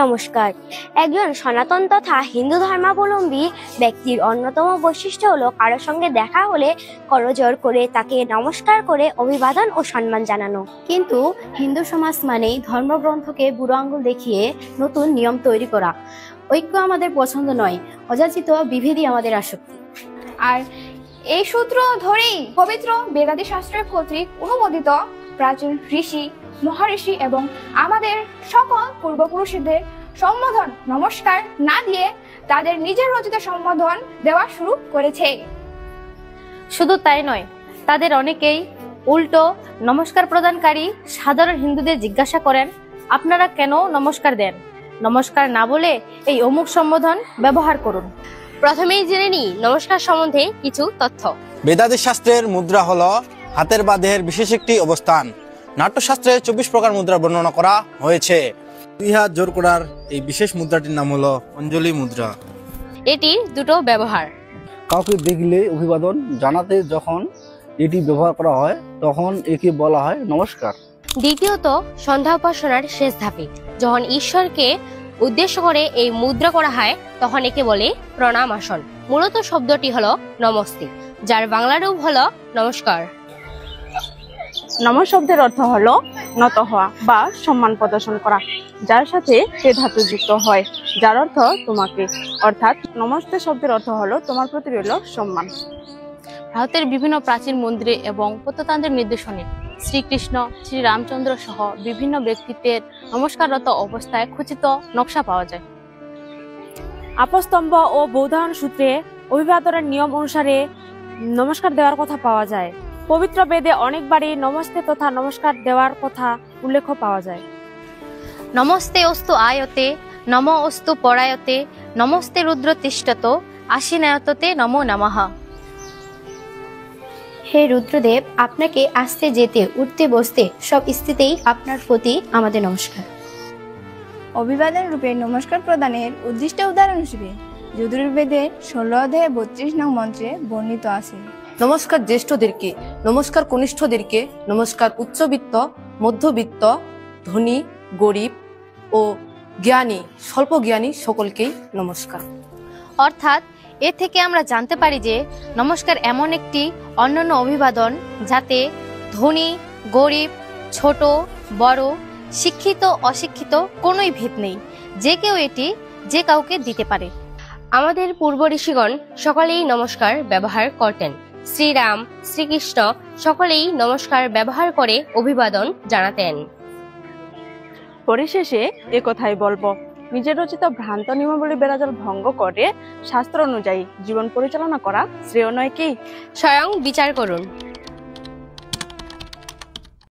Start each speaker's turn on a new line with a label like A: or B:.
A: নমস্কার। একজন সনাতন তথা হিন্দু ধর্মাবলম্বী ব্যক্তির অন্যতম বৈশিষ্ট্য হলো কারোর সঙ্গে দেখা হলে করজোড় করে তাকে নমস্কার করে অভিবাদন ও সম্মান জানানো।
B: কিন্তু হিন্দু সমাজ মানেই ধর্মগ্রন্থকে বুড়ো আঙ্গুল দেখিয়ে নতুন নিয়ম তৈরি করা। ঐক্য আমাদের পছন্দ নয়, অযাচিত বিভেদই আমাদের আসক্তি।
C: আর এই সূত্র ধরেই পবিত্র বেদাদি শাস্ত্রের কর্তৃক অনুমোদিত প্রাচীন ঋষি, মহারিষি এবং আমাদের সকল পূর্বপুরুষদের সম্বোধন নমস্কার না দিয়ে তাদের নিজের রচিত সম্বোধন দেওয়া শুরু করেছে।
D: শুধু তাই নয়, তাদের অনেকেই উল্টো নমস্কার প্রদানকারী সাধারণ হিন্দুদের জিজ্ঞাসা করেন, আপনারা কেন নমস্কার দেন? নমস্কার না বলে এই অমুক সম্বোধন ব্যবহার করুন।
A: প্রথমেই জেনে নিই নমস্কার সম্বন্ধে কিছু তথ্য।
E: বেদাদি শাস্ত্রের মুদ্রা হলো হাতের বা দেহের বিশেষ একটি অবস্থান। নাট্যশাস্ত্রে 24 প্রকার মুদ্রা বর্ণনা করা হয়েছে। 2 হাত জোর করার এই বিশেষ মুদ্রাটির নাম হলো অঞ্জলি মুদ্রা।
A: এটির দুটো ব্যবহার।
F: কাউকে দেখলে অভিবাদন জানাতে যখন এটি ব্যবহার করা হয় তখন একে বলা হয় নমস্কার।
A: দ্বিতীয়ত, সন্ধ্যা উপাসনার শেষ ধাপে যখন ঈশ্বরকে উদ্দেশ্য করে এই মুদ্রা করা হয় তখন একে বলে প্রণাম আসন। মূলত শব্দটি হলো নমস্তে, যার বাংলা রূপ হলো নমস্কার।
G: নম শব্দের অর্থ হলো নত হওয়া বা সম্মান প্রদর্শন করা, যার সাথে সে ধাতু যুক্ত হয়, যার অর্থ তোমাকে। অর্থাৎ নমস্তে শব্দের অর্থ হলো তোমার প্রতি রইল সম্মান।
D: ভারতের বিভিন্ন প্রাচীন মন্দিরে এবং প্রত্নতান্ত্রিক নিদর্শনে শ্রীকৃষ্ণ, শ্রী রামচন্দ্র সহ বিভিন্ন ব্যক্তিত্বের নমস্কাররত অবস্থায় খচিত নকশা পাওয়া যায়।
G: আপস্তম্ভ ও বৌধায়ন সূত্রে অভিবাদনের নিয়ম অনুসারে নমস্কার দেওয়ার কথা পাওয়া যায়। পবিত্র বেদে অনেকবারই নমস্তে তথা নমস্কার দেওয়ার কথা উল্লেখ পাওয়া যায়।
D: নমস্তে অস্তু আয়তে, নম অস্তু পরায়তে, নমস্তে রুদ্র তিষ্ঠত, আশিনায়ততে নমো নমঃ।
B: হে রুদ্রদেব, আপনাকে আসতে যেতে উঠতে বসতে সব স্থিতিতেই আপনার প্রতি আমাদের নমস্কার।
C: অভিবাদন রূপে নমস্কার প্রদানের উদ্দিষ্ট উদাহরণ হিসেবে যজুর্বেদের 16 অধ্যায়ে 32 নং মন্ত্রে বর্ণিত আছে।
H: নমস্কার জ্যেষ্ঠদেরকে, নমস্কার কনিষ্ঠদেরকে, নমস্কার উচ্চবিত্ত, মধ্যবিত্ত, ধনী, গরিব ও জ্ঞানী, স্বল্প জ্ঞানী সকলকেই নমস্কার।
D: অর্থাৎ এ থেকে আমরা জানতে পারি যে নমস্কার এমন একটি অনন্য অভিবাদন যাতে ধনী, গরিব, ছোট, বড়, শিক্ষিত, অশিক্ষিত কোনোই ভেদ নেই, যে কেউ এটি যে কাউকে দিতে পারে।
A: আমাদের পূর্ব ঋষিগণ সকলেই নমস্কার ব্যবহার করতেন। শ্রীরাম, শ্রীকৃষ্ণ সকলেই নমস্কার ব্যবহার করে অভিবাদন জানাতেন।
G: পরিশেষে এ কথাই বলবো, নিজের রচিত ভ্রান্ত নিয়মাবলী বেড়াজাল ভঙ্গ করে শাস্ত্র অনুযায়ী জীবন পরিচালনা করা শ্রেয় নয় কি?
A: স্বয়ং বিচার করুন।